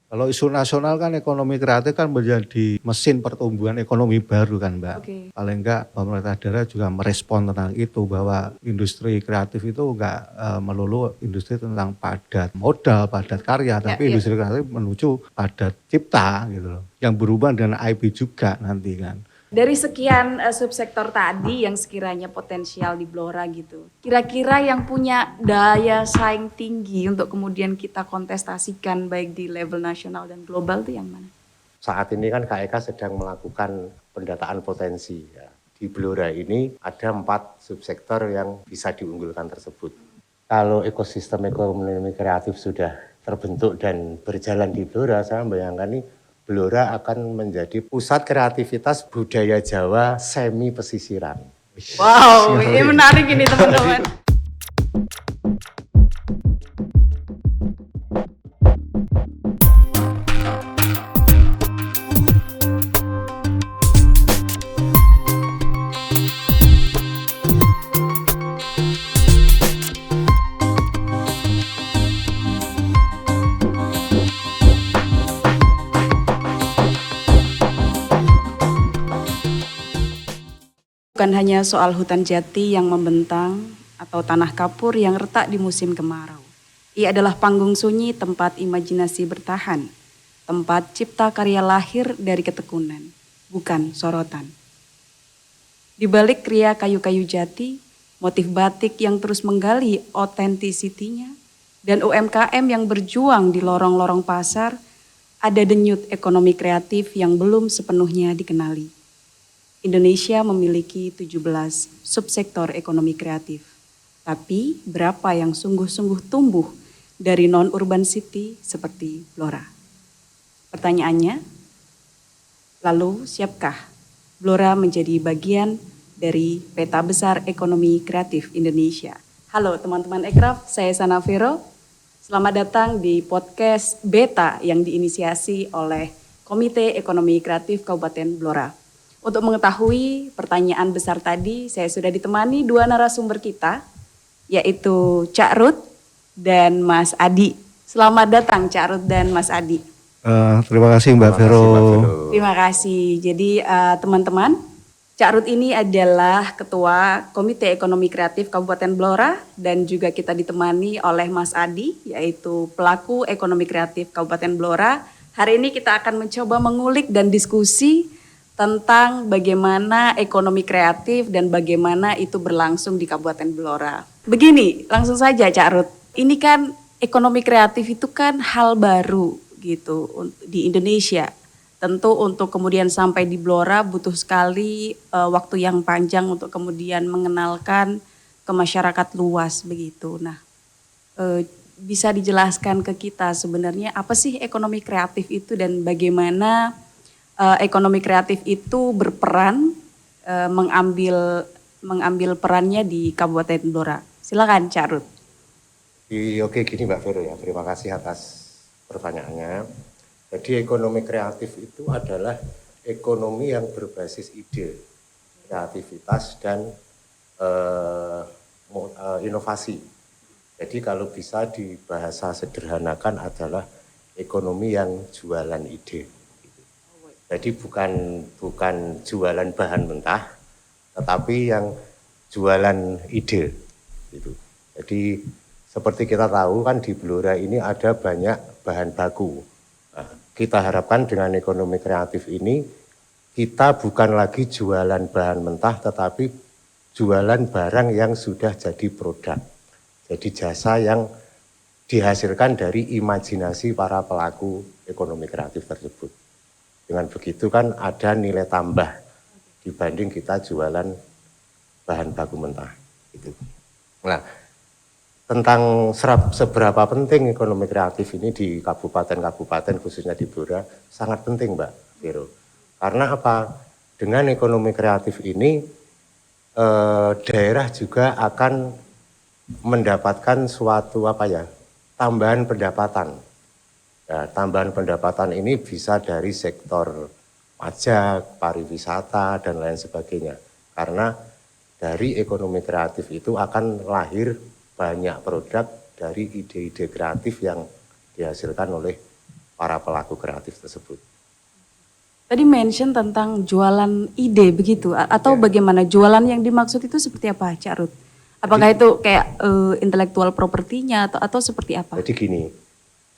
Kalau isu nasional kan ekonomi kreatif kan menjadi mesin pertumbuhan ekonomi baru kan Mbak. Oke. Paling enggak pemerintah daerah juga merespon tentang itu bahwa industri kreatif itu enggak melulu industri tentang padat modal, padat karya, tapi industri kreatif menuju padat cipta gitu loh. Yang berubah dengan IP juga nanti kan. Dari sekian subsektor tadi yang sekiranya potensial di Blora gitu, kira-kira yang punya daya saing tinggi untuk kemudian kita kontestasikan baik di level nasional dan global itu yang mana? Saat ini kan KEK sedang melakukan pendataan potensi. Ya. Di Blora ini ada 4 subsektor yang bisa diunggulkan tersebut. Kalau ekosistem ekonomi kreatif sudah terbentuk dan berjalan di Blora, saya membayangkan ini Blora akan menjadi pusat kreativitas budaya Jawa semi pesisiran. Wow, ini menarik ini teman-teman. Bukan hanya soal hutan jati yang membentang atau tanah kapur yang retak di musim kemarau. Ia adalah panggung sunyi tempat imajinasi bertahan, tempat cipta karya lahir dari ketekunan, bukan sorotan. Di balik kria kayu-kayu jati, motif batik yang terus menggali otentisitinya, dan UMKM yang berjuang di lorong-lorong pasar, ada denyut ekonomi kreatif yang belum sepenuhnya dikenali. Indonesia memiliki 17 subsektor ekonomi kreatif. Tapi berapa yang sungguh-sungguh tumbuh dari non-urban city seperti Blora? Pertanyaannya, lalu siapkah Blora menjadi bagian dari peta besar ekonomi kreatif Indonesia? Halo teman-teman Ekraf, saya Sana Vero. Selamat datang di podcast Beta yang diinisiasi oleh Komite Ekonomi Kreatif Kabupaten Blora. Untuk mengetahui pertanyaan besar tadi, saya sudah ditemani 2 narasumber kita, yaitu Cak Ruth dan Mas Adi. Selamat datang Cak Ruth dan Mas Adi. Terima kasih Mbak Vero. Terima kasih. Jadi teman-teman, Cak Ruth ini adalah Ketua Komite Ekonomi Kreatif Kabupaten Blora dan juga kita ditemani oleh Mas Adi, yaitu pelaku ekonomi kreatif Kabupaten Blora. Hari ini kita akan mencoba mengulik dan diskusi tentang bagaimana ekonomi kreatif dan bagaimana itu berlangsung di Kabupaten Blora. Begini, langsung saja Cak Ruth. Ini kan ekonomi kreatif itu kan hal baru gitu di Indonesia. Tentu untuk kemudian sampai di Blora butuh sekali waktu yang panjang untuk kemudian mengenalkan ke masyarakat luas begitu. Nah, bisa dijelaskan ke kita sebenarnya apa sih ekonomi kreatif itu dan bagaimana ekonomi kreatif itu berperan mengambil perannya di Kabupaten Blora. Silakan Cak Ruth. Oke gini Mbak Vero ya, terima kasih atas pertanyaannya. Jadi ekonomi kreatif itu adalah ekonomi yang berbasis ide, kreativitas dan inovasi. Jadi kalau bisa dibahasa sederhanakan adalah ekonomi yang jualan ide. Jadi bukan jualan bahan mentah, tetapi yang jualan ide. Gitu. Jadi seperti kita tahu kan di Blora ini ada banyak bahan baku. Nah, kita harapkan dengan ekonomi kreatif ini kita bukan lagi jualan bahan mentah, tetapi jualan barang yang sudah jadi produk. Jadi jasa yang dihasilkan dari imajinasi para pelaku ekonomi kreatif tersebut. Dengan begitu kan ada nilai tambah dibanding kita jualan bahan baku mentah. Gitu. Nah, tentang seberapa penting ekonomi kreatif ini di kabupaten-kabupaten khususnya di Blora sangat penting Mbak Vero. Karena apa? Dengan ekonomi kreatif ini daerah juga akan mendapatkan suatu tambahan pendapatan. Ya, tambahan pendapatan ini bisa dari sektor pajak, pariwisata, dan lain sebagainya. Karena dari ekonomi kreatif itu akan lahir banyak produk dari ide-ide kreatif yang dihasilkan oleh para pelaku kreatif tersebut. Tadi mention tentang jualan ide begitu atau bagaimana jualan yang dimaksud itu seperti apa, Cak Ruth? Apakah itu kayak intelektual propertinya atau seperti apa? Jadi gini,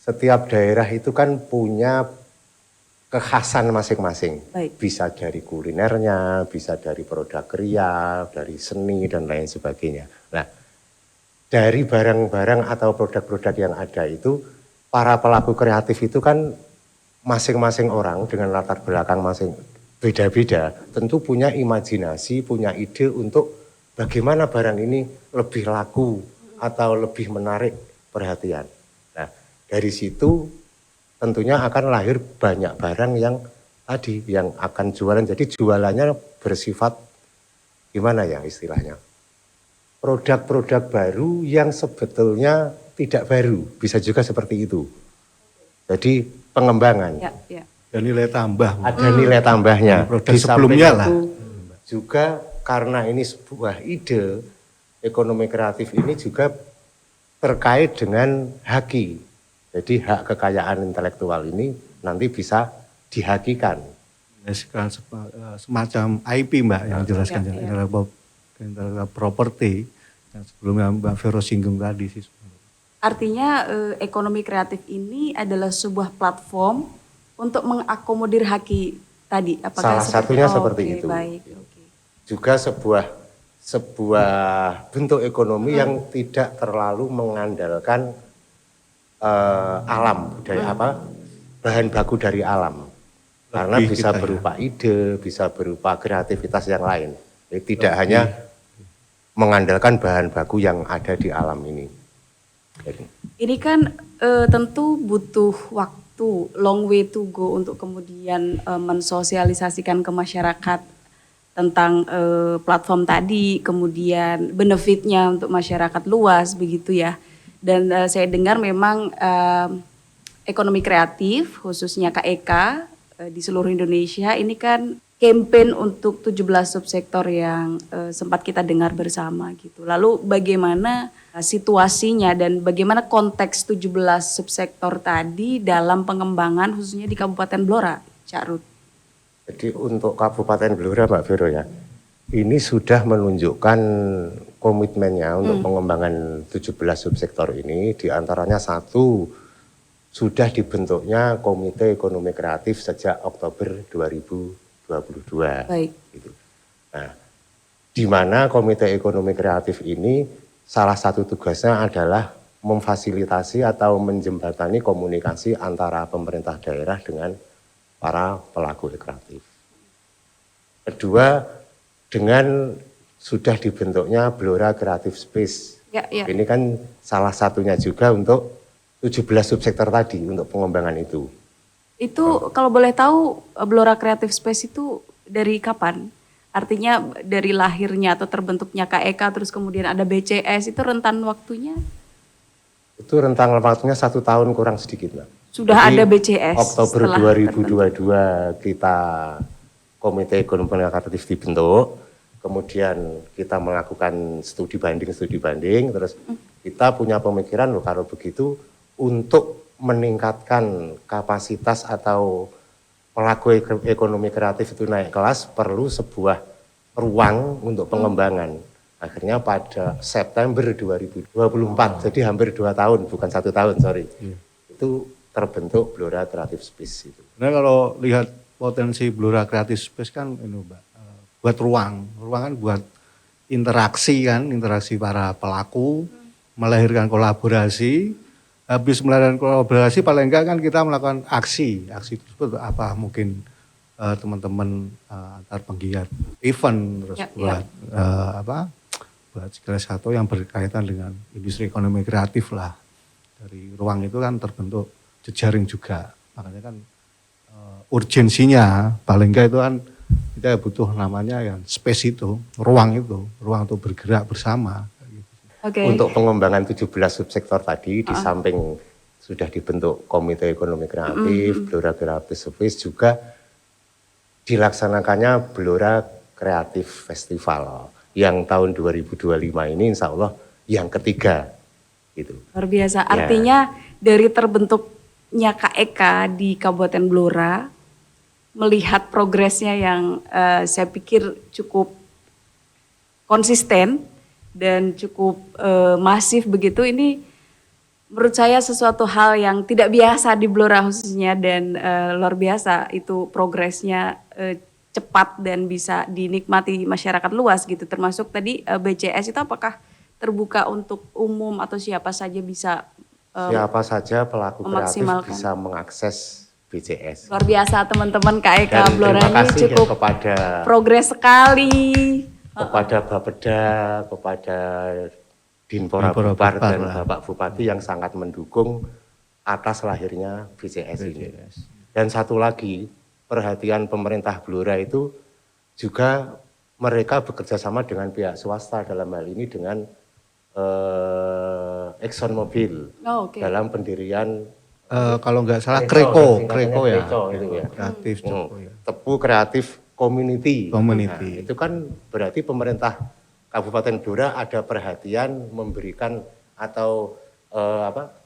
setiap daerah itu kan punya kekhasan masing-masing. Baik. Bisa dari kulinernya, bisa dari produk kria, dari seni dan lain sebagainya. Nah, dari barang-barang atau produk-produk yang ada itu, para pelaku kreatif itu kan masing-masing orang dengan latar belakang masing beda-beda, tentu punya imajinasi, punya ide untuk bagaimana barang ini lebih laku atau lebih menarik perhatian. Nah, dari situ tentunya akan lahir banyak barang yang tadi yang akan jualan. Jadi jualannya bersifat gimana ya istilahnya? Produk-produk baru yang sebetulnya tidak baru, bisa juga seperti itu. Jadi pengembangan. Ya, ya. Dan nilai tambah. Ada nilai tambahnya. Produk Di sebelumnya samping lah. itu juga karena ini sebuah ide, ekonomi kreatif ini juga terkait dengan haki. Jadi hak kekayaan intelektual ini nanti bisa dihakikan. Semacam IP Mbak yang jelaskan intellectual property yang sebelumnya Mbak Vero singgung tadi sih. Artinya ekonomi kreatif ini adalah sebuah platform untuk mengakomodir haki tadi. Salah satunya seperti itu. Baik, juga sebuah bentuk ekonomi yang tidak terlalu mengandalkan alam dari bahan baku dari alam, karena bisa berupa ide, bisa berupa kreativitas yang lain. Jadi tidak hanya mengandalkan bahan baku yang ada di alam ini. Jadi, ini kan tentu butuh waktu, long way to go untuk kemudian mensosialisasikan ke masyarakat tentang platform tadi, kemudian benefitnya untuk masyarakat luas begitu ya. Dan saya dengar memang ekonomi kreatif khususnya KEK di seluruh Indonesia ini kan campaign untuk 17 subsektor yang sempat kita dengar bersama gitu. Lalu bagaimana situasinya dan bagaimana konteks 17 subsektor tadi dalam pengembangan khususnya di Kabupaten Blora, Cak Ruth? Jadi untuk Kabupaten Blora Mbak Vero ya, ini sudah menunjukkan komitmennya untuk pengembangan 17 subsektor ini, diantaranya satu, sudah dibentuknya Komite Ekonomi Kreatif sejak Oktober 2022. Baik. Gitu. Nah, di mana Komite Ekonomi Kreatif ini salah satu tugasnya adalah memfasilitasi atau menjembatani komunikasi antara pemerintah daerah dengan para pelaku kreatif. Kedua, dengan sudah dibentuknya Blora Creative Space. Ya, ya. Ini kan salah satunya juga untuk 17 subsektor tadi untuk pengembangan itu. Itu kalau boleh tahu Blora Creative Space itu dari kapan? Artinya dari lahirnya atau terbentuknya KEK terus kemudian ada BCS itu rentan waktunya? Itu rentang waktunya 1 tahun kurang sedikit, Mbak. Sudah Jadi, ada BCS. Oktober 2022 kita Komite Ekonomi Kreatif dibentuk, kemudian kita melakukan studi banding, terus kita punya pemikiran loh kalau begitu untuk meningkatkan kapasitas atau pelaku ekonomi kreatif itu naik kelas perlu sebuah ruang untuk pengembangan. Akhirnya pada September 2024, jadi hampir 2 tahun, bukan 1 tahun, sorry. Itu terbentuk Blora Creative Space itu. Nah kalau lihat potensi Blora Creative Space kan ini Mbak, buat ruang kan buat interaksi para pelaku, melahirkan kolaborasi. Habis melahirkan kolaborasi paling enggak kan kita melakukan aksi tersebut apa mungkin teman-teman antar penggiat event terus buat segala sesuatu yang berkaitan dengan industri ekonomi kreatif lah. Dari ruang itu kan terbentuk jejaring juga, makanya kan urgensinya paling enggak itu kan kita butuh namanya yang space itu, ruang untuk bergerak bersama. Okay. Untuk pengembangan 17 subsektor tadi di samping sudah dibentuk Komite Ekonomi Kreatif, Blora Creative Space juga dilaksanakannya Blora Creative Festival yang tahun 2025 ini insya Allah yang ketiga. Gitu. Luar biasa, artinya dari terbentuk husnya Kak Eka di Kabupaten Blora, melihat progresnya yang saya pikir cukup konsisten dan cukup masif begitu, ini menurut saya sesuatu hal yang tidak biasa di Blora khususnya, dan luar biasa itu progresnya cepat dan bisa dinikmati masyarakat luas gitu. Termasuk tadi BCS itu apakah terbuka untuk umum atau siapa saja bisa Siapa saja pelaku kreatif memaksimalkan. bisa mengakses BCS. Luar biasa teman-teman Kak Eka Dan Blora terima ini kasih cukup ya kepada progres sekali. Bapeda, kepada Dinpora Dinpora Bubar Bubar dan lah. Bapak Bupati yang sangat mendukung atas lahirnya BCS ini. BCS. Dan satu lagi, perhatian pemerintah Blora itu juga mereka bekerja sama dengan pihak swasta, dalam hal ini dengan Exxon Mobil Oh, oke. dalam pendirian Kalau nggak salah Kreko, Kreko ya. Kreko itu ya. Kreatif Joko ya. Tepu Kreatif Community. Community. Nah, itu kan berarti pemerintah Kabupaten Blora ada perhatian memberikan atau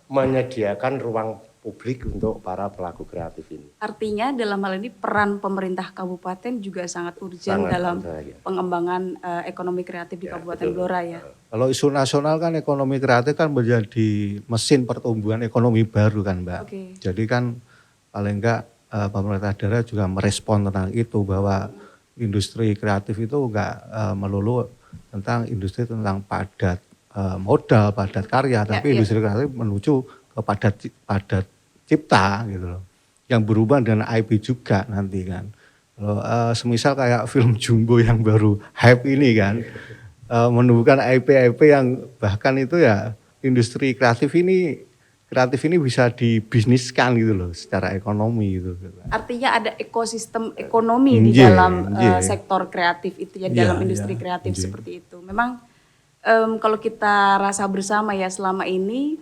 menyediakan ruang publik untuk para pelaku kreatif ini. Artinya dalam hal ini peran pemerintah kabupaten juga sangat urgent Sangat dalam urgent, ya. pengembangan ekonomi kreatif di Ya, Kabupaten betul. Blora ya. Kalau isu nasional kan ekonomi kreatif kan menjadi mesin pertumbuhan ekonomi baru kan Mbak. Oke. Jadi kan paling enggak pemerintah daerah juga merespon tentang itu, bahwa industri kreatif itu enggak melulu tentang industri tentang padat modal, padat karya, tapi industri kreatif menuju ke padat cipta gitu loh. Yang berubah dengan IP juga nanti kan. Kalau semisal kayak film Jumbo yang baru hype ini kan, menumbuhkan IP-IP yang bahkan itu ya industri kreatif ini bisa dibisniskan gitu loh secara ekonomi gitu. Artinya ada ekosistem ekonomi di Iya, dalam iya. sektor kreatif itu ya, Iya, dalam industri iya, kreatif iya. seperti itu. Memang kalau kita rasa bersama ya selama ini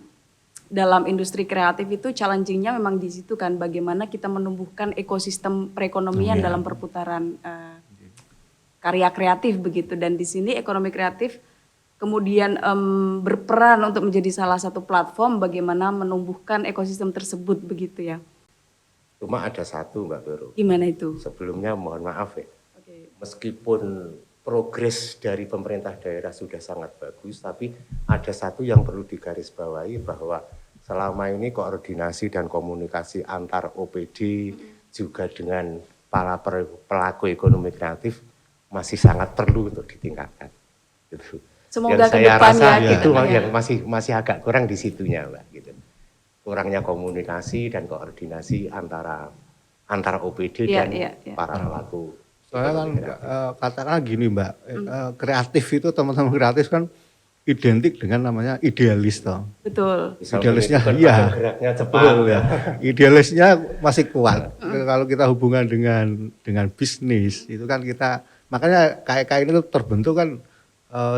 dalam industri kreatif itu challenging-nya memang di situ kan, bagaimana kita menumbuhkan ekosistem perekonomian Iya. dalam perputaran karya kreatif begitu. Dan di sini ekonomi kreatif kemudian berperan untuk menjadi salah satu platform bagaimana menumbuhkan ekosistem tersebut begitu ya. Cuma ada satu Mbak Vero. Gimana itu? Sebelumnya mohon maaf ya. Oke. Meskipun progres dari pemerintah daerah sudah sangat bagus, tapi ada satu yang perlu digarisbawahi, bahwa selama ini koordinasi dan komunikasi antar OPD juga dengan para pelaku ekonomi kreatif masih sangat perlu untuk ditingkatkan. Gitu. Semoga yang ke saya depan rasa ya itu kita yang masih agak kurang di situnya, Mbak. Gitu. Kurangnya komunikasi dan koordinasi antara OPD Iya, dan iya, iya. para pelaku. Soalnya kan ekonomi kreatif. katakanlah gini Mbak, kreatif itu teman-teman kreatif kan identik dengan namanya idealis toh. Betul. Bisa Idealisnya menunjukkan iya. pada geraknya cepat Betul, ya. Idealisnya masih kuat. Kalau kita hubungan dengan bisnis itu kan kita, makanya kayak ini tuh terbentuk kan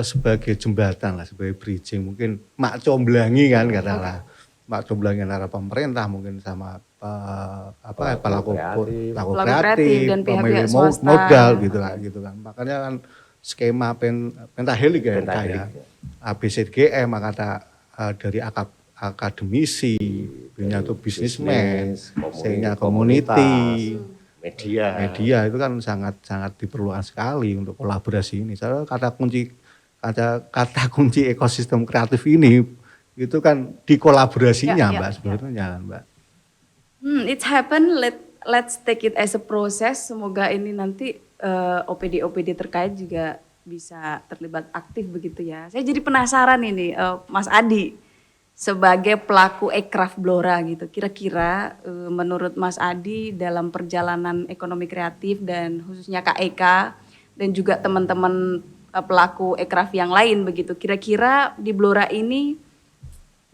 sebagai jembatan lah, sebagai bridging, mungkin mak comblangi kan katakanlah. Mak comblangi antara pemerintah mungkin sama pelaku kreatif dan pemilik pihak-pihak swasta. modal gitu kan. Makanya kan skema pentahelik ya kayak ABCDGM, kata dari akademisi, B-nya itu bisnismen, C-nya community, media itu kan sangat diperlukan sekali untuk kolaborasi ini. Soalnya kata kunci ekosistem kreatif ini itu kan di kolaborasinya Mbak sebenarnya kan Mbak. It's happen. Let's take it as a process. Semoga ini nanti OPD terkait juga bisa terlibat aktif begitu ya. Saya jadi penasaran ini Mas Adi sebagai pelaku ekraf Blora gitu. Kira-kira menurut Mas Adi dalam perjalanan ekonomi kreatif dan khususnya Kak Eka dan juga teman-teman pelaku ekraf yang lain begitu. Kira-kira di Blora ini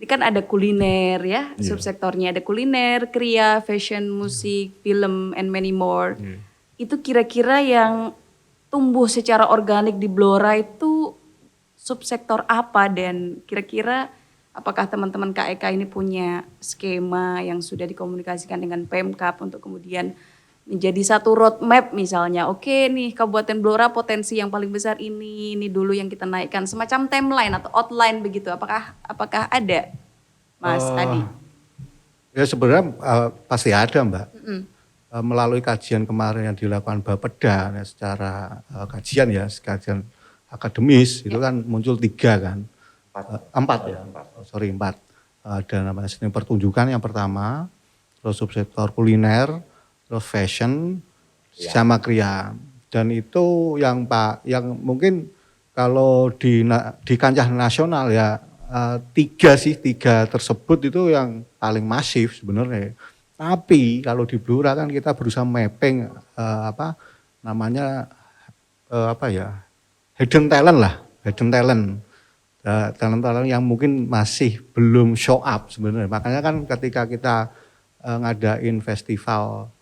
kan ada kuliner ya, subsektornya ada kuliner, kria, fashion, musik, film, and many more. Itu kira-kira yang tumbuh secara organik di Blora itu subsektor apa, dan kira-kira apakah teman-teman KEK ini punya skema yang sudah dikomunikasikan dengan Pemkab untuk kemudian menjadi satu roadmap misalnya, oke nih Kabupaten Blora potensi yang paling besar ini dulu yang kita naikkan, semacam timeline atau outline begitu, apakah ada Mas Adi? Ya sebenarnya pasti ada Mbak. Melalui kajian kemarin yang dilakukan Bapeda ya, secara kajian akademis itu kan muncul 3 kan. 4 ya, sorry 4. Ada namanya seni pertunjukan yang pertama, terus subsektor kuliner, terus fashion, sama kriya. Dan itu yang mungkin kalau di kancah nasional ya 3 tersebut itu yang paling masif sebenarnya. Tapi kalau di Blora kan kita berusaha mapping hidden talent lah, talent yang mungkin masih belum show up sebenarnya. Makanya kan ketika kita ngadain festival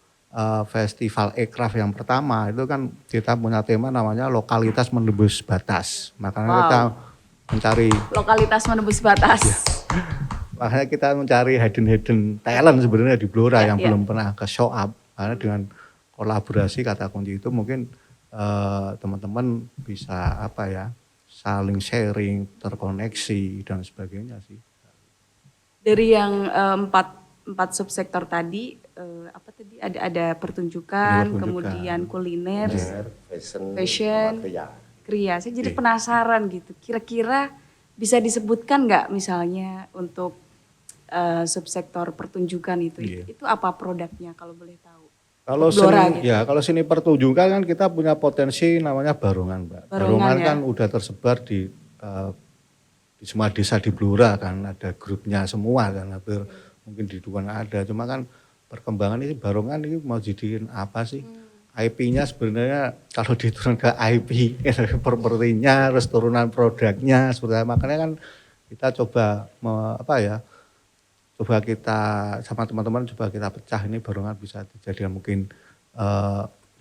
aircraft yang pertama itu kan kita punya tema namanya lokalitas menembus batas. Makanya kita mencari lokalitas menembus batas. Ya. Makanya kita mencari hidden talent sebenarnya di Blora yang belum pernah ke show up. Karena dengan kolaborasi kata kunci itu mungkin teman-teman bisa saling sharing, terkoneksi dan sebagainya sih. Dari yang empat subsektor tadi, ada pertunjukan, kemudian kuliner, fashion, kriya. Saya jadi penasaran gitu. Kira-kira bisa disebutkan nggak misalnya untuk subsektor pertunjukan itu apa produknya kalau boleh tahu? Kalau seni pertunjukan kan kita punya potensi namanya barongan, Mbak. Barongan kan udah tersebar di semua desa di Blora kan, ada grupnya semua kan, hampir mungkin di Dukuhan ada. Cuma kan perkembangan ini barongan ini mau jadiin apa sih? IP-nya sebenarnya kalau diturun ke IP, propertinya, terus turunan produknya, seperti makanya kan kita coba kita sama teman-teman coba kita pecah ini barongan bisa dijadikan mungkin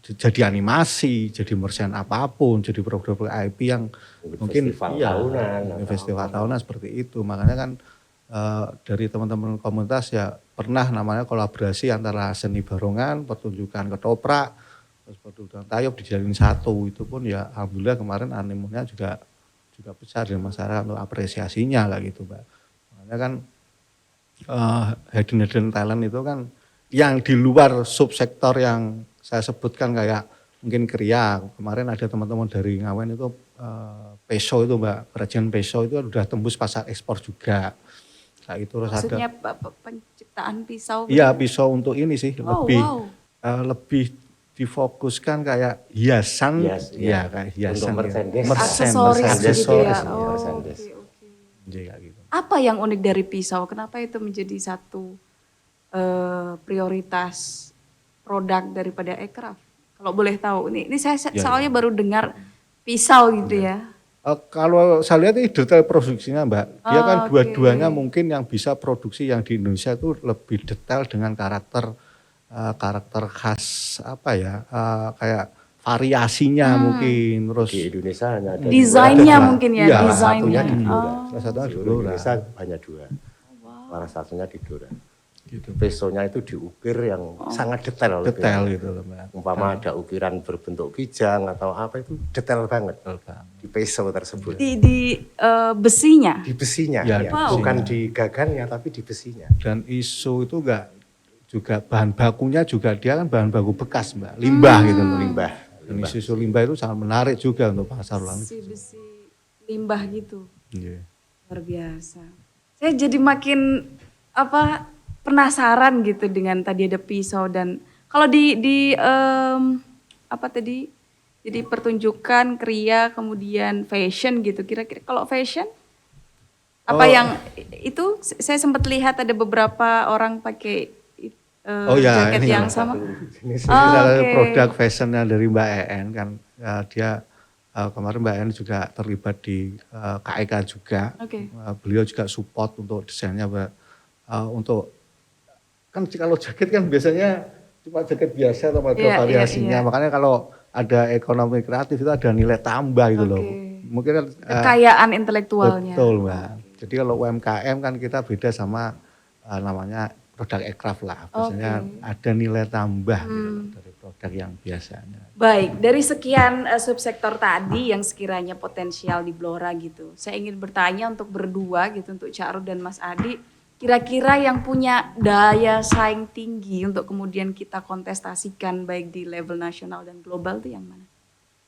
jadi animasi, jadi merchant apapun, jadi produk IP yang mungkin festival tahunan seperti itu. Makanya kan dari teman-teman komunitas ya pernah namanya kolaborasi antara seni barongan, pertunjukan ketoprak, terus pertunjukan tayub dijalin satu. Itu pun ya alhamdulillah kemarin animonya juga besar di masyarakat untuk apresiasinya lah gitu, Mbak. Makanya kan hidden talent itu kan yang di luar subsektor yang saya sebutkan kayak mungkin kriya. Kemarin ada teman-teman dari Ngawen itu peso itu Mbak, kerajinan peso itu udah tembus pasar ekspor juga. Nah, itu maksudnya penciptaan pisau? Iya, pisau untuk ini sih lebih difokuskan kayak hiasan, kayak hiasan, aksesoris gitu ya. Gitu. Apa yang unik dari pisau? Kenapa itu menjadi satu prioritas produk daripada aircraft? Kalau boleh tahu, ini saya soalnya baru dengar pisau gitu ya. Kalau saya lihat ini detail produksinya Mbak, dia kan dua-duanya mungkin yang bisa produksi yang di Indonesia itu lebih detail dengan karakter khas kayak variasinya mungkin, terus di Indonesia hanya ada desainnya mungkin ya, desainnya di Blora. Salah satunya di Blora. Indonesia hanya 2. Salah satunya di Blora. Gitu. Pesonya itu diukir yang sangat detail gitu loh, Mbak. Umpama ada ukiran berbentuk kijang atau apa itu detail banget di peso tersebut. Di besinya? Di besinya, bukan di gagannya tapi di besinya. Dan isu itu juga bahan bakunya juga dia kan bahan baku bekas Mbak, limbah gitu loh. Limbah. Dan isu limbah itu sangat menarik juga untuk pasar ulang. Besi limbah gitu. Yeah. Luar biasa. Saya jadi makin penasaran gitu dengan tadi ada pisau dan kalau jadi pertunjukan kriya kemudian fashion gitu. Kira-kira kalau fashion yang itu saya sempat lihat ada beberapa orang pakai jaket yang sama. Ini salah produk fashionnya dari Mbak En kan, dia kemarin Mbak En juga terlibat di KEK juga. Beliau juga support untuk desainnya Mbak. Untuk kan kalau jaket kan biasanya cuma jaket biasa atau ada variasinya. Makanya kalau ada ekonomi kreatif itu ada nilai tambah gitu loh. Mungkin kan kekayaan intelektualnya. Betul Mbak. Jadi kalau UMKM kan kita beda sama namanya produk aircraft lah, biasanya ada nilai tambah gitu, dari produk yang biasanya. Baik, dari sekian subsektor tadi yang sekiranya potensial di Blora gitu, saya ingin bertanya untuk berdua gitu, untuk Cak Rud dan Mas Adi, kira-kira yang punya daya saing tinggi untuk kemudian kita kontestasikan baik di level nasional dan global itu yang mana?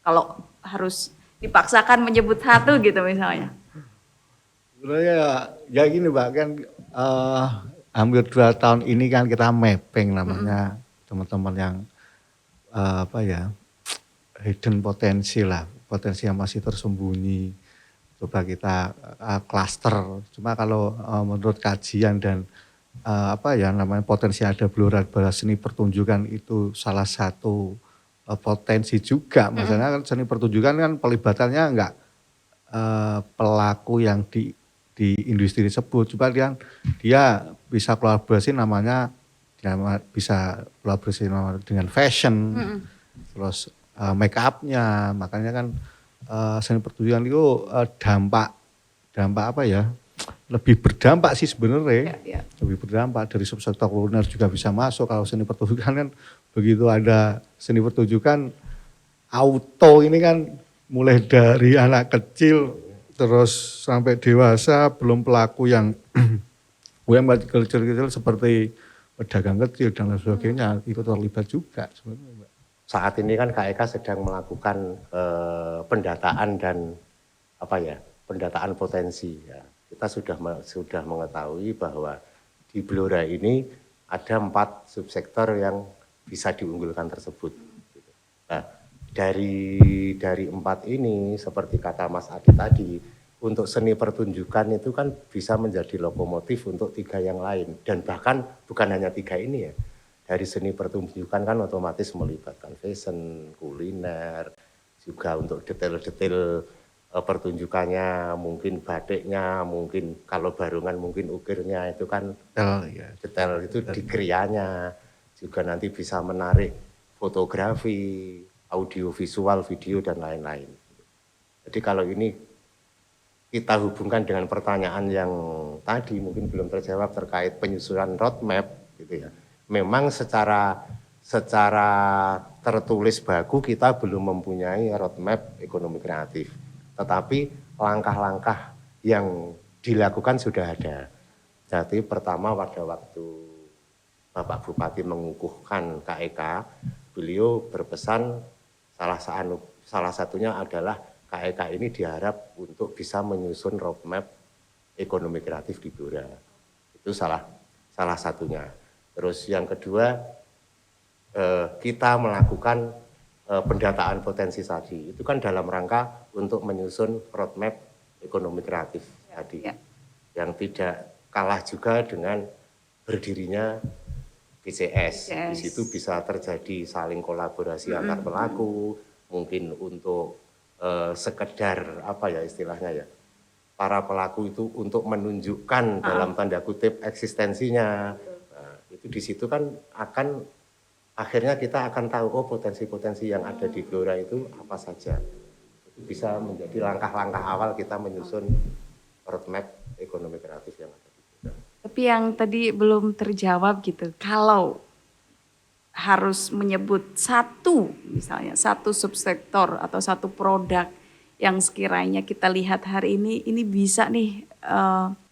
Kalau harus dipaksakan menyebut satu gitu misalnya. Sebenarnya ya gini Mbak, kan hampir 2 tahun ini kan kita mapping namanya teman-teman yang apa ya, hidden potensi lah, potensi yang masih tersembunyi. Coba kita cluster. Cuma kalau menurut kajian dan apa ya namanya potensi ada Blora bahwa seni pertunjukan itu salah satu potensi juga. Maksudnya kan seni pertunjukan kan pelibatannya enggak pelaku yang di industri tersebut. Coba dia bisa kolaborasi namanya bisa kolaborasi dengan fashion, terus make up-nya. Makanya kan seni pertunjukan itu dampak apa ya, lebih berdampak sih sebenarnya. Lebih berdampak dari subsektor kuliner juga bisa masuk. Kalau seni pertunjukan kan begitu ada seni pertunjukan auto ini kan mulai dari anak kecil terus sampai dewasa, belum pelaku yang UMKM kecil-kecil seperti pedagang kecil dan lain sebagainya itu terlibat juga sebenarnya. Saat ini kan KEK sedang melakukan pendataan dan pendataan potensi. Ya. Kita sudah mengetahui bahwa di Blora ini ada 4 subsektor yang bisa diunggulkan tersebut. Nah, dari 4 ini seperti kata Mas Adi tadi, untuk seni pertunjukan itu kan bisa menjadi lokomotif untuk 3 yang lain, dan bahkan bukan hanya 3 ini ya. Dari seni pertunjukan kan otomatis melibatkan fashion, kuliner, juga untuk detail-detail pertunjukannya, mungkin batiknya, mungkin kalau barungan mungkin ukirnya itu kan detail itu di krianya, juga nanti bisa menarik fotografi, audiovisual, video dan lain-lain. Jadi kalau ini kita hubungkan dengan pertanyaan yang tadi mungkin belum terjawab terkait penyusunan roadmap gitu ya. Memang secara tertulis baku kita belum mempunyai roadmap ekonomi kreatif. Tetapi langkah-langkah yang dilakukan sudah ada. Jadi pertama pada waktu Bapak Bupati mengukuhkan KEK, beliau berpesan salah satunya adalah KEK ini diharap untuk bisa menyusun roadmap ekonomi kreatif di Blora. Itu salah satunya. Terus yang kedua, kita melakukan pendataan potensi tadi. Itu kan dalam rangka untuk menyusun roadmap ekonomi kreatif tadi. Yang tidak kalah juga dengan berdirinya BCS. Di situ bisa terjadi saling kolaborasi antar pelaku, mungkin untuk sekedar istilahnya ya, para pelaku itu untuk menunjukkan dalam tanda kutip eksistensinya. Nah, itu di situ kan akhirnya kita akan tahu potensi-potensi yang ada di Blora itu apa saja. Itu bisa menjadi langkah-langkah awal kita menyusun roadmap ekonomi kreatif yang ada di Blora. Tapi yang tadi belum terjawab gitu, kalau harus menyebut misalnya satu subsektor atau satu produk yang sekiranya kita lihat hari ini bisa nih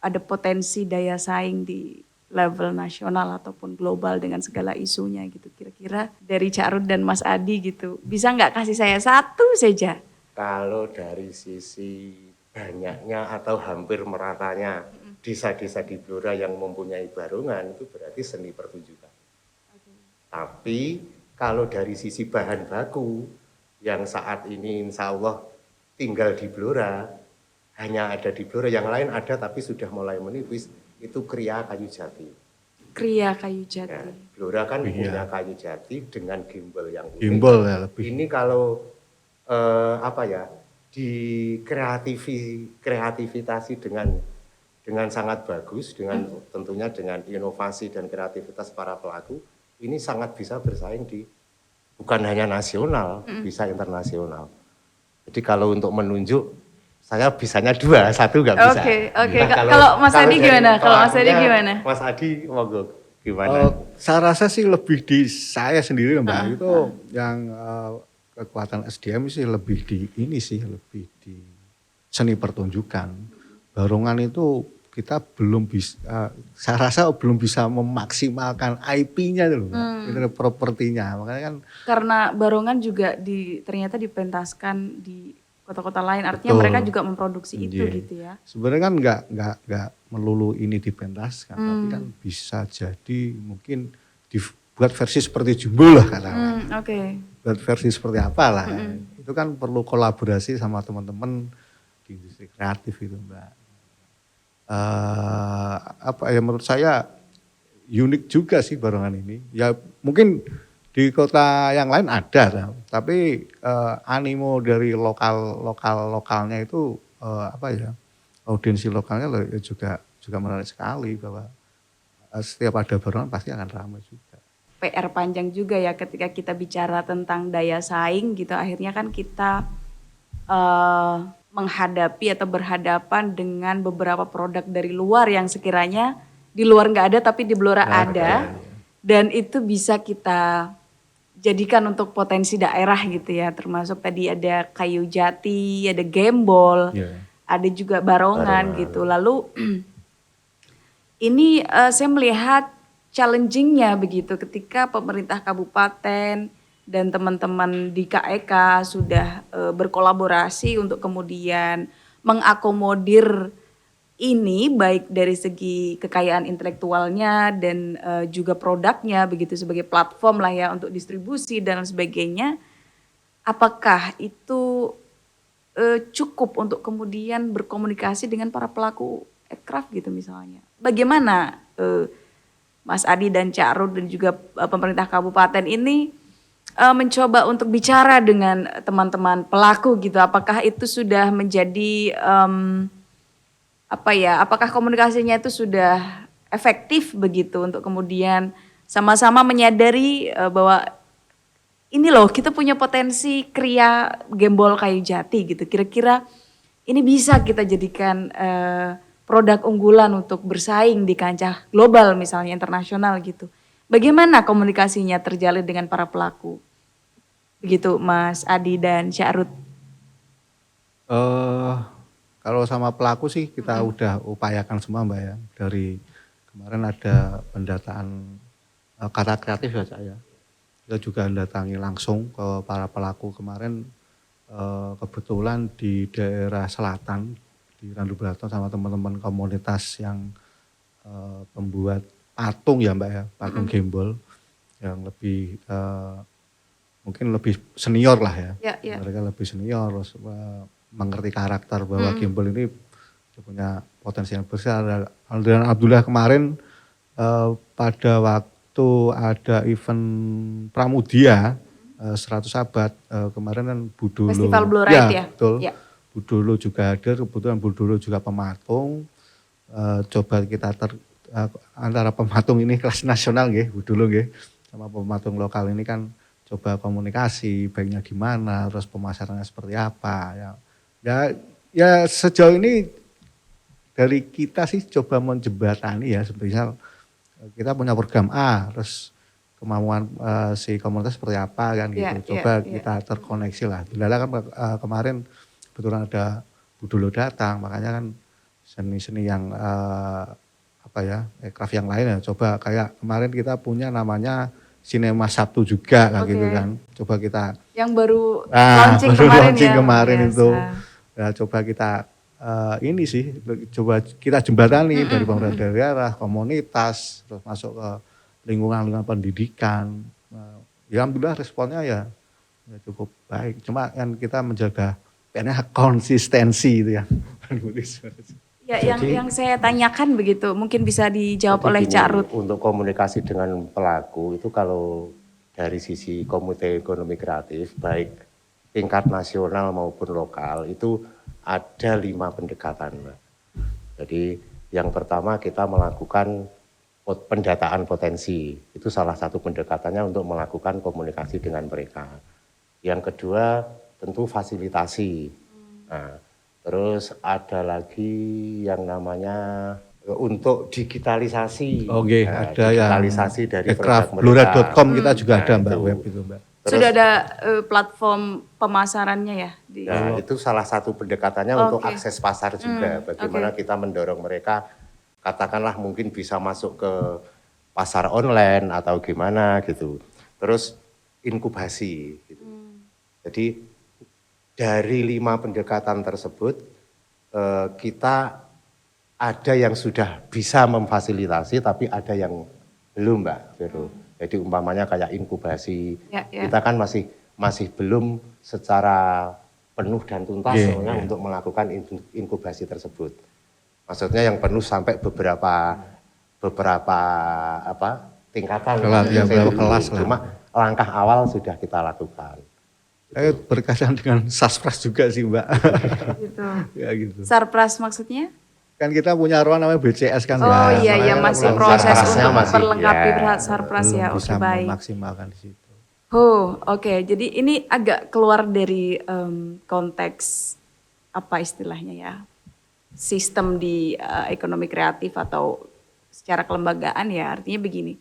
ada potensi daya saing di level nasional ataupun global dengan segala isunya gitu. Kira-kira dari Cak Rud dan Mas Adi gitu, bisa nggak kasih saya satu saja? Kalau dari sisi banyaknya atau hampir meratanya desa-desa di Blora yang mempunyai barungan, itu berarti seni pertunjukan. Tapi kalau dari sisi bahan baku yang saat ini insya Allah tinggal di Blora, hanya ada di Blora, yang lain ada tapi sudah mulai menipis, itu kria kayu jati. Kria kayu jati. Ya, Blora kan punya kayu jati dengan gimbal yang unik. Gimbal ya lebih. Ini kalau kreativitasi dengan sangat bagus, dengan tentunya dengan inovasi dan kreativitas para pelaku, ini sangat bisa bersaing bukan hanya nasional, bisa internasional. Jadi kalau untuk menunjuk, saya bisanya 2, 1 nggak bisa. Oke. Nah, kalau Mas Adi gimana? Mas Adi, monggo gimana? Saya rasa sih lebih di saya sendiri Mbak, itu yang kekuatan SDM sih lebih di seni pertunjukan. Barungan itu kita belum bisa, saya rasa belum bisa memaksimalkan IP-nya dulu, itu propertinya. Makanya kan Karena Barongan juga ternyata dipentaskan di kota-kota lain, artinya betul. mereka juga memproduksi itu Iya. gitu ya. Sebenarnya kan nggak melulu ini dipentaskan, tapi kan bisa jadi mungkin dibuat versi seperti Jumbo lah katakanlah. Oke. Buat versi seperti apa lah. Itu kan perlu kolaborasi sama teman-teman di industri kreatif itu, Mbak. Apa ya, menurut saya unik juga sih Barongan ini. Ya mungkin di kota yang lain ada, tapi animo dari lokalnya itu apa ya, audiensi lokalnya juga menarik sekali, bahwa setiap ada Barongan pasti akan ramai juga. PR panjang juga ya ketika kita bicara tentang daya saing gitu, akhirnya kan kita menghadapi atau berhadapan dengan beberapa produk dari luar yang sekiranya di luar nggak ada tapi di Blora ada, dan itu bisa kita jadikan untuk potensi daerah gitu ya, termasuk tadi ada kayu jati, ada gembol, ada juga Barongan gitu. Lalu ini saya melihat challenging-nya begitu ketika pemerintah kabupaten dan teman-teman di KEK sudah berkolaborasi untuk kemudian mengakomodir ini, baik dari segi kekayaan intelektualnya dan juga produknya begitu, sebagai platform lah ya untuk distribusi dan sebagainya. Apakah itu cukup untuk kemudian berkomunikasi dengan para pelaku aircraft gitu misalnya? Bagaimana Mas Adi dan Cak Rud dan juga pemerintah kabupaten ini mencoba untuk bicara dengan teman-teman pelaku gitu? Apakah itu sudah menjadi apakah komunikasinya itu sudah efektif begitu untuk kemudian sama-sama menyadari bahwa ini loh kita punya potensi kria gembol kayu jati gitu. Kira-kira ini bisa kita jadikan produk unggulan untuk bersaing di kancah global misalnya internasional gitu. Bagaimana komunikasinya terjalin dengan para pelaku? Begitu Mas Adi dan Syarud. Kalau sama pelaku sih kita udah upayakan semua, Mbak ya. Dari kemarin ada pendataan kata kreatif ya Cak ya. Kita juga mendatangi langsung ke para pelaku kemarin, kebetulan di daerah selatan, di Randu Belaton sama teman-teman komunitas yang pembuat patung ya Mbak ya, patung gembol yang lebih mungkin lebih senior lah ya. Mereka lebih senior, mengerti karakter bahwa gembol ini punya potensi yang besar. Dan alhamdulillah kemarin pada waktu ada event Pramudia 100 Abad kemarin kan Budolo. Festival Blora ya? Betul. Ya. Budolo juga hadir, kebetulan Budolo juga pematung. Coba kita antara pematung ini kelas nasional nggih, Budolo nggih, sama pematung lokal ini kan coba komunikasi baiknya gimana, terus pemasarannya seperti apa ya sejauh ini dari kita sih coba menjembatani ya, misal kita punya program A, terus kemauan si komunitas seperti apa kan gitu, kita terkoneksi lah. Bila kan kemarin kebetulan ada Budolo datang, makanya kan seni-seni yang aircraft yang lain ya, coba kayak kemarin kita punya namanya Sinema Sabtu juga kan gitu kan. Coba kita yang baru launching kemarin itu. Ya, coba kita ini sih coba kita jembatani dari pemerintah daerah, komunitas, terus masuk ke lingkungan pendidikan. Ya alhamdulillah responnya ya cukup baik. Cuma kan kita menjaga konsistensi itu ya. Ya, yang saya tanyakan begitu, mungkin bisa dijawab oleh Cak Rud. Untuk komunikasi dengan pelaku itu kalau dari sisi Komite Ekonomi Kreatif, baik tingkat nasional maupun lokal, itu ada 5 pendekatan. Jadi yang pertama kita melakukan pendataan potensi, itu salah satu pendekatannya untuk melakukan komunikasi dengan mereka. Yang kedua tentu fasilitasi. Nah, terus ada lagi yang namanya untuk digitalisasi. Oke, ada digitalisasi yang dari blora.com kita juga ada Mbak, web itu Mbak. Terus, sudah ada platform pemasarannya ya? Itu salah satu pendekatannya untuk akses pasar juga. Bagaimana kita mendorong mereka katakanlah mungkin bisa masuk ke pasar online atau gimana gitu. Terus inkubasi gitu. Jadi dari 5 pendekatan tersebut kita ada yang sudah bisa memfasilitasi tapi ada yang belum, Mbak Vero. Jadi umpamanya kayak inkubasi, kita kan masih belum secara penuh dan tuntas untuk melakukan inkubasi tersebut. Maksudnya yang penuh sampai beberapa tingkatan. Beberapa kelas lah. Cuma langkah awal sudah kita lakukan. Berkaitan dengan Sarpras juga sih, Mbak. Gitu. Ya gitu. Sarpras maksudnya? Kan kita punya ruang namanya BCS kan. Oh iya, masih proses untuk memperlengkapi Sarpras ya. Oke, bisa baik. memaksimalkan di situ. Oke. Jadi ini agak keluar dari konteks apa istilahnya ya, sistem di ekonomi kreatif atau secara kelembagaan ya. Artinya begini,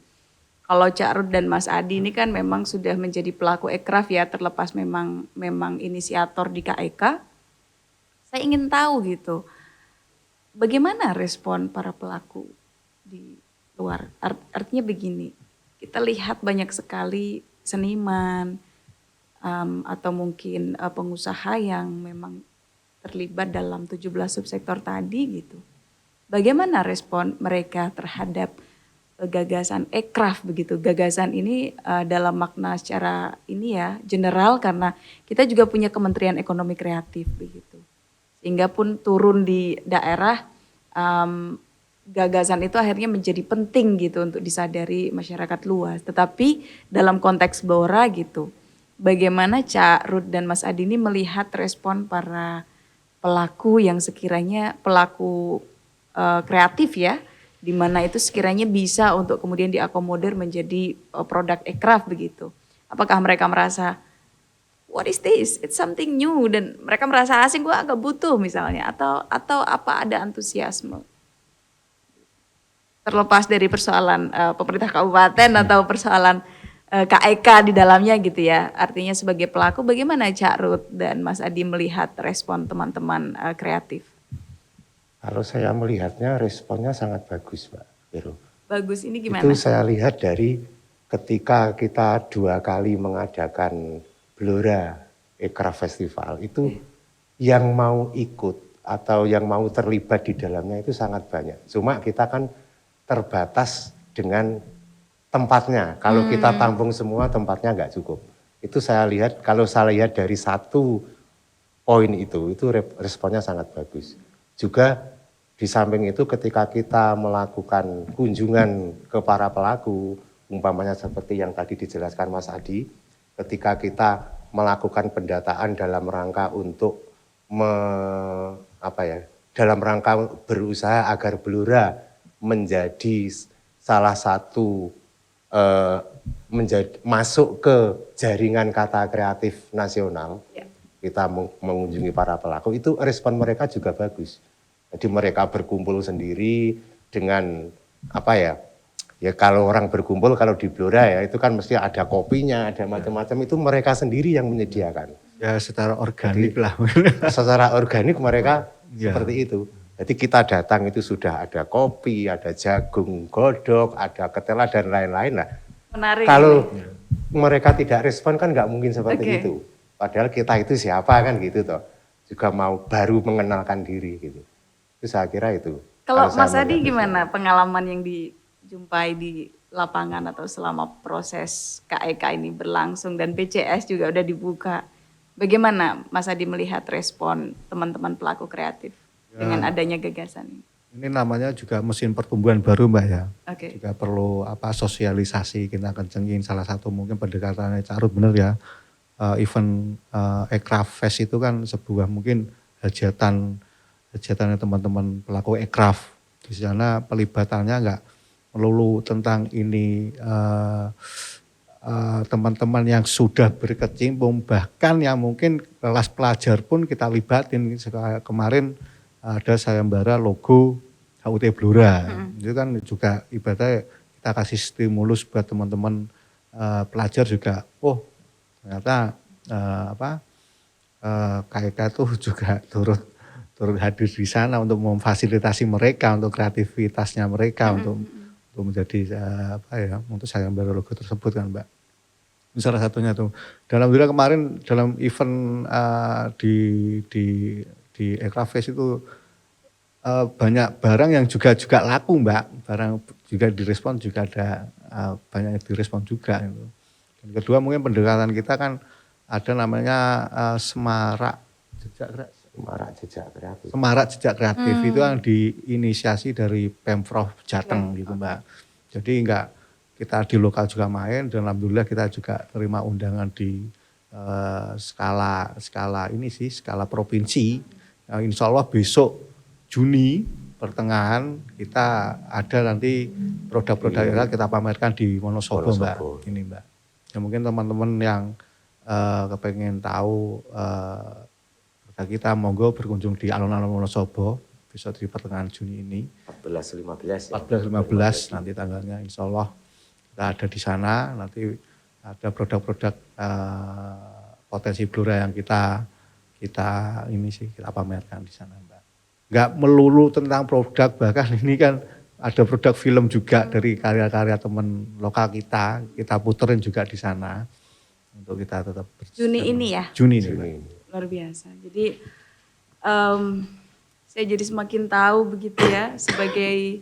kalau Cak Ruth dan Mas Adi ini kan memang sudah menjadi pelaku ekraf ya, terlepas memang inisiator di KEK. Saya ingin tahu gitu, bagaimana respon para pelaku di luar? Artinya begini, kita lihat banyak sekali seniman atau mungkin pengusaha yang memang terlibat dalam 17 subsektor tadi gitu. Bagaimana respon mereka terhadap gagasan ekraf begitu? Gagasan ini dalam makna secara ini ya general, karena kita juga punya Kementerian Ekonomi Kreatif begitu. Sehingga pun turun di daerah gagasan itu akhirnya menjadi penting gitu untuk disadari masyarakat luas. Tetapi dalam konteks Blora gitu, bagaimana Cak Ruth dan Mas Adi ini melihat respon para pelaku yang sekiranya pelaku kreatif ya, di mana itu sekiranya bisa untuk kemudian diakomodir menjadi produk ekraf begitu. Apakah mereka merasa what is this? It's something new, dan mereka merasa asing, gue agak butuh misalnya, atau apa ada antusiasme? Terlepas dari persoalan pemerintah kabupaten atau persoalan KEK di dalamnya gitu ya. Artinya sebagai pelaku, bagaimana Cak Ruth dan Mas Adi melihat respon teman-teman kreatif? Kalau saya melihatnya responnya sangat bagus, Mbak Vero. Bagus ini gimana? Itu saya lihat dari ketika kita 2 kali mengadakan Blora Ekraf Festival, itu yang mau ikut atau yang mau terlibat di dalamnya itu sangat banyak. Cuma kita kan terbatas dengan tempatnya. Kalau kita tampung semua, tempatnya nggak cukup. Itu saya lihat, kalau saya lihat dari 1 poin itu responnya sangat bagus. Juga di samping itu ketika kita melakukan kunjungan ke para pelaku, umpamanya seperti yang tadi dijelaskan Mas Adi, ketika kita melakukan pendataan dalam rangka untuk dalam rangka berusaha agar Blora menjadi salah satu masuk ke jaringan kata kreatif nasional, kita mengunjungi para pelaku, itu respon mereka juga bagus. Jadi mereka berkumpul sendiri dengan ya kalau orang berkumpul kalau di Blora ya itu kan mesti ada kopinya, ada macam-macam, itu mereka sendiri yang menyediakan. Ya secara organik lah. Secara organik mereka seperti itu. Jadi kita datang itu sudah ada kopi, ada jagung godok, ada ketela dan lain-lain lah. Menarik. Kalau mereka tidak respon kan nggak mungkin seperti itu. Padahal kita itu siapa kan gitu toh. Juga mau baru mengenalkan diri gitu. Itu saya kira itu. Kalau Mas Adi gimana pengalaman yang dijumpai di lapangan atau selama proses KEK ini berlangsung dan BCS juga udah dibuka. Bagaimana Mas Adi melihat respon teman-teman pelaku kreatif dengan adanya gagasan ini? Ini namanya juga mesin pertumbuhan baru, Mbak ya. Okay. Juga perlu sosialisasi, kita kencengin. Salah satu mungkin pendekatannya Cak Ruth bener ya. Event Ekraf Fest itu kan sebuah mungkin hajatan teman-teman pelaku ekraf. Di sana pelibatannya enggak melulu tentang ini teman-teman yang sudah berkecimpung, bahkan yang mungkin kelas pelajar pun kita libatin. Kemarin ada sayembara logo HUT Blora. Itu kan juga ibaratnya kita kasih stimulus buat teman-teman pelajar juga. Oh, ternyata KEK itu juga turut turut hadir di sana untuk memfasilitasi mereka untuk kreativitasnya mereka untuk menjadi untuk saya baru logo tersebut kan Mbak. Ini salah satunya tuh. Alhamdulillah kemarin dalam event di Ekrafest itu banyak barang yang juga laku Mbak. Barang juga direspon juga ada banyak yang direspon juga. Gitu. Dan kedua mungkin pendekatan kita kan ada namanya Semarak Jejak Kreatif itu yang diinisiasi dari Pemprov Jateng gitu Mbak. Jadi kita di lokal juga main dan alhamdulillah kita juga terima undangan di skala provinsi. Insya Allah besok Juni pertengahan kita ada nanti produk-produk kita pamerkan di Wonosobo Mbak. Ini Mbak. Ya mungkin teman-teman yang kepengen tahu produk kita monggo berkunjung di alun-alun Wonosobo besok di pertengahan Juni ini. 14-15 nanti tanggalnya insya Allah kita ada di sana. Nanti ada produk-produk potensi Blora yang kita pamerkan di sana Mbak. Enggak melulu tentang produk, bahkan ini kan ada produk film juga dari karya-karya teman lokal kita puterin juga di sana untuk kita tetap Juni ini ya? Juni ini. Luar biasa. Jadi saya jadi semakin tahu begitu ya sebagai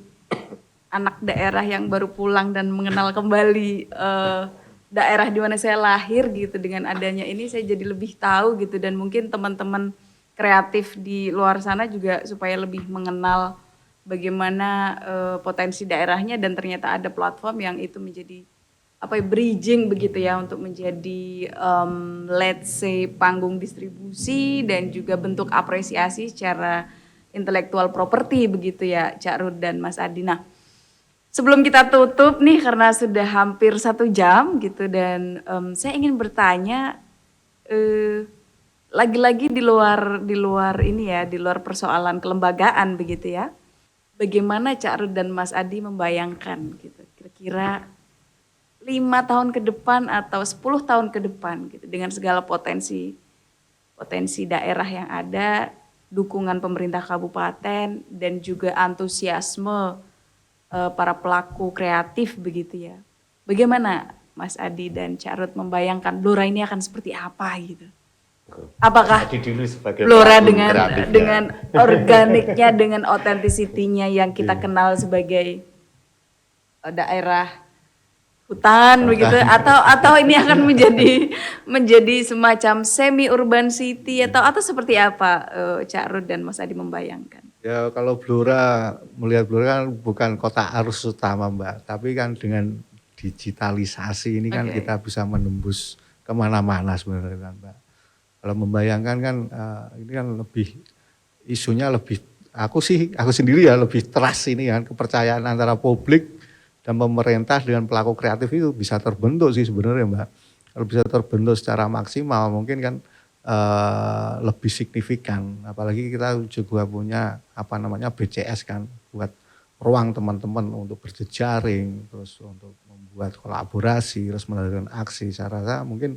anak daerah yang baru pulang dan mengenal kembali daerah di mana saya lahir gitu. Dengan adanya ini saya jadi lebih tahu gitu dan mungkin teman-teman kreatif di luar sana juga supaya lebih mengenal bagaimana potensi daerahnya dan ternyata ada platform yang itu menjadi bridging begitu ya untuk menjadi let's say panggung distribusi dan juga bentuk apresiasi secara intellectual property begitu ya Cak Rud dan Mas Adi. Nah, sebelum kita tutup nih karena sudah hampir 1 jam gitu dan saya ingin bertanya lagi-lagi di luar ini ya, di luar persoalan kelembagaan begitu ya. Bagaimana Cak Rud dan Mas Adi membayangkan gitu kira-kira 5 tahun ke depan atau 10 tahun ke depan gitu dengan segala potensi daerah yang ada, dukungan pemerintah kabupaten dan juga antusiasme para pelaku kreatif begitu ya. Bagaimana Mas Adi dan Cak Rud membayangkan Blora ini akan seperti apa gitu? Apakah Blora dengan organiknya, dengan otentisitinya yang kita kenal sebagai daerah hutan begitu atau ini akan menjadi semacam semi urban city atau seperti apa Cak Rud dan Mas Adi membayangkan? Ya kalau melihat Blora kan bukan kota arus utama Mbak, tapi kan dengan digitalisasi ini kan kita bisa menembus kemana-mana sebenarnya kan Mbak. Kalau membayangkan kan ini kan isunya lebih aku sendiri ya lebih trust ini kan, kepercayaan antara publik dan pemerintah dengan pelaku kreatif itu bisa terbentuk sih sebenarnya Mbak. Kalau bisa terbentuk secara maksimal mungkin kan lebih signifikan. Apalagi kita juga punya BCS kan buat ruang teman-teman untuk berjejaring, terus untuk membuat kolaborasi, terus melakukan aksi. Saya rasa mungkin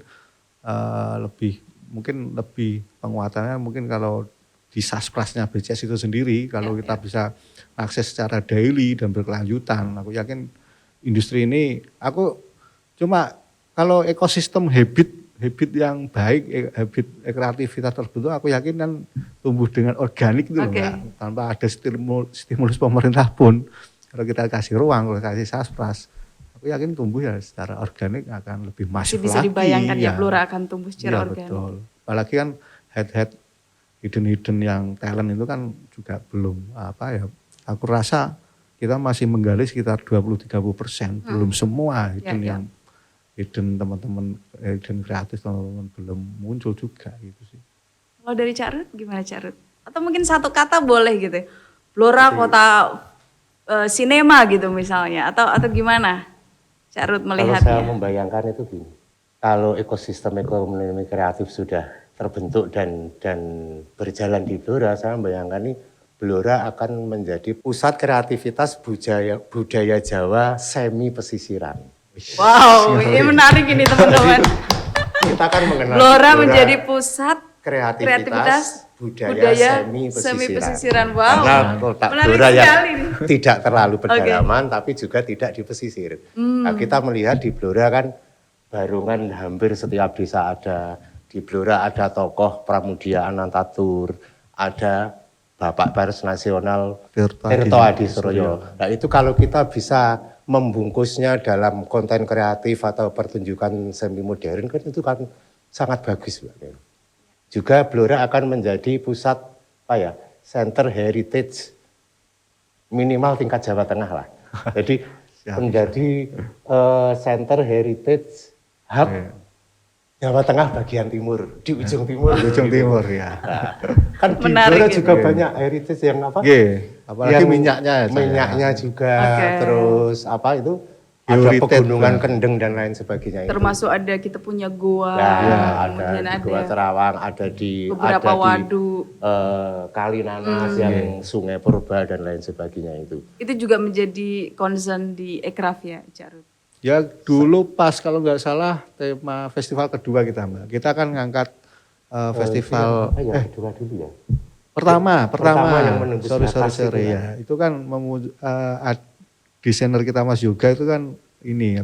lebih penguatannya mungkin kalau di Sasprasnya BCS itu sendiri, kalau kita bisa akses secara daily dan berkelanjutan, aku yakin industri ini, kalau ekosistem habit yang baik, habit kreativitas terbentuk, aku yakin kan tumbuh dengan organik itu Mbak, tanpa ada stimulus pemerintah pun, kalau kita kasih ruang, kalau kasih Saspras, aku yakin tumbuh ya secara organik akan lebih masif lagi. Bisa dibayangkan ya Blora akan tumbuh secara organik. Betul. Apalagi kan head hidden yang talent itu kan juga belum aku rasa kita masih menggali sekitar 20-30%, belum semua hidden yang hidden teman-teman hidden kreatif teman-teman belum muncul juga gitu sih. Kalau dari Cak Rud gimana Cak Rud? Atau mungkin satu kata boleh gitu. Blora kota sinema gitu misalnya atau gimana? Cak Rud melihatnya. Kalau saya membayangkan itu gini. Kalau ekosistem ekonomi kreatif sudah terbentuk dan berjalan di Blora, saya membayangkan ini Blora akan menjadi pusat kreativitas budaya Jawa semi pesisiran. Wow, ini menarik ini teman-teman. Kita akan mengenal Blora menjadi pusat kreativitas budaya semi semi pesisiran. pesisiran. Wow. Karena kota Menarik Blora yang sekali nih. tidak terlalu pedalaman tapi juga tidak di pesisir. Nah, kita melihat di Blora kan Barungan hampir setiap desa ada. Di Blora ada tokoh Pramudia Anantatur, ada Bapak Pers Nasional Tirto Adi Suryo. Nah itu kalau kita bisa membungkusnya dalam konten kreatif atau pertunjukan semi modern kan itu kan sangat bagus. Juga Blora akan menjadi pusat center heritage minimal tingkat Jawa Tengah lah. Jadi menjadi center heritage hub Jawa Tengah bagian timur, di ujung timur. Di ujung timur ya. Nah, kan di Menarik Blora gitu. juga banyak heritage yang apa? Apalagi Yang minyaknya. Minyaknya juga, terus apa itu? Ada Heritage pegunungan juga. Kendeng dan lain sebagainya. Termasuk ada kita punya goa, ada kemudian di Gua Terawang, ada di beberapa waduk. Kalinanas yang Sungai Purba dan lain sebagainya itu. Itu juga menjadi concern di Ekraf ya, Cak Rut? Ya dulu pas kalau nggak salah tema festival kedua kita Mbak. Kita kan ngangkat festival Kedua dulu ya. pertama yang menembus batas itu kan. ya. Itu kan desainer kita Mas Yoga itu kan ini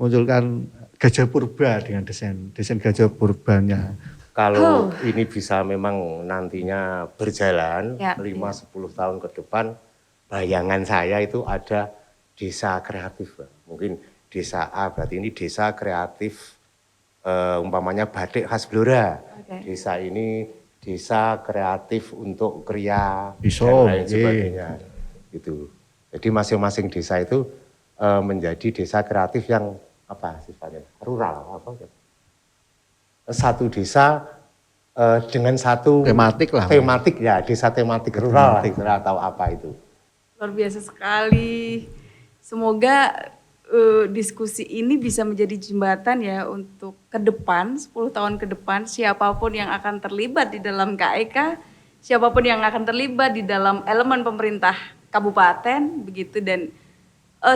munculkan gajah purba dengan desain gajah purbanya. Kalau ini bisa memang nantinya berjalan Ya, 5-10 tahun ke depan, bayangan saya itu ada desa kreatif. Mbak. Mungkin desa A, berarti ini desa kreatif umpamanya batik khas Blora. Desa ini desa kreatif untuk kriya dan lain sebagainya. Gitu. Jadi masing-masing desa itu menjadi desa kreatif yang apa sifatnya? Rural apa gitu. Satu desa dengan satu tematik ya, desa tematik rural atau apa itu. Luar biasa sekali. Semoga diskusi ini bisa menjadi jembatan ya untuk ke depan, 10 tahun ke depan, siapapun yang akan terlibat di dalam KEK, siapapun yang akan terlibat di dalam elemen pemerintah kabupaten, begitu, dan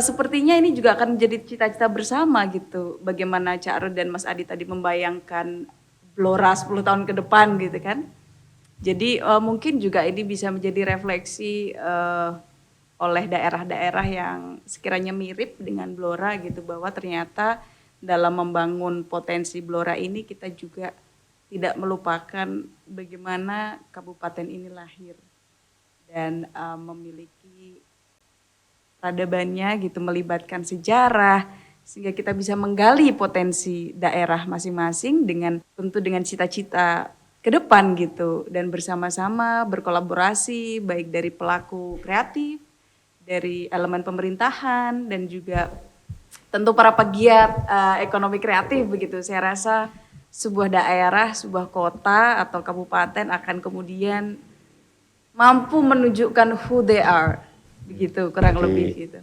sepertinya ini juga akan menjadi cita-cita bersama gitu. Bagaimana Cak Rut dan Mas Adi tadi membayangkan Blora 10 tahun ke depan gitu kan. Jadi mungkin juga ini bisa menjadi refleksi oleh daerah-daerah yang sekiranya mirip dengan Blora gitu, bahwa ternyata dalam membangun potensi Blora ini kita juga tidak melupakan bagaimana kabupaten ini lahir dan memiliki peradabannya gitu, melibatkan sejarah sehingga kita bisa menggali potensi daerah masing-masing dengan tentu dengan cita-cita ke depan gitu, dan bersama-sama berkolaborasi baik dari pelaku kreatif, dari elemen pemerintahan, dan juga tentu para pegiat ekonomi kreatif begitu. Saya rasa sebuah daerah, sebuah kota atau kabupaten akan kemudian mampu menunjukkan who they are, begitu kurang lebih gitu.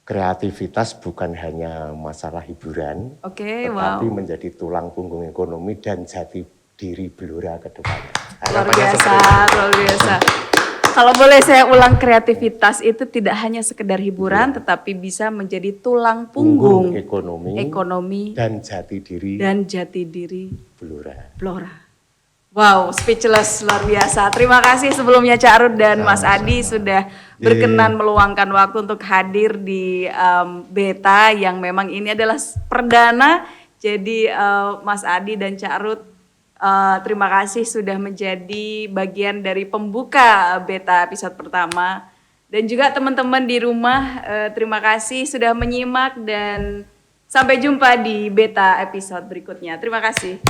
Kreativitas bukan hanya masalah hiburan, tetapi menjadi tulang punggung ekonomi dan jati diri Blora ke depannya. Luar biasa, luar biasa. Kalau boleh saya ulang, kreativitas itu tidak hanya sekedar hiburan, tetapi bisa menjadi tulang punggung ekonomi dan jati diri Blora. Wow, speechless, luar biasa. Terima kasih sebelumnya Cak Rut dan Mas Adi sudah berkenan meluangkan waktu untuk hadir di Beta yang memang ini adalah perdana. Jadi Mas Adi dan Cak Rut, terima kasih sudah menjadi bagian dari pembuka Beta episode pertama. Dan juga teman-teman di rumah, terima kasih sudah menyimak dan sampai jumpa di Beta episode berikutnya. Terima kasih.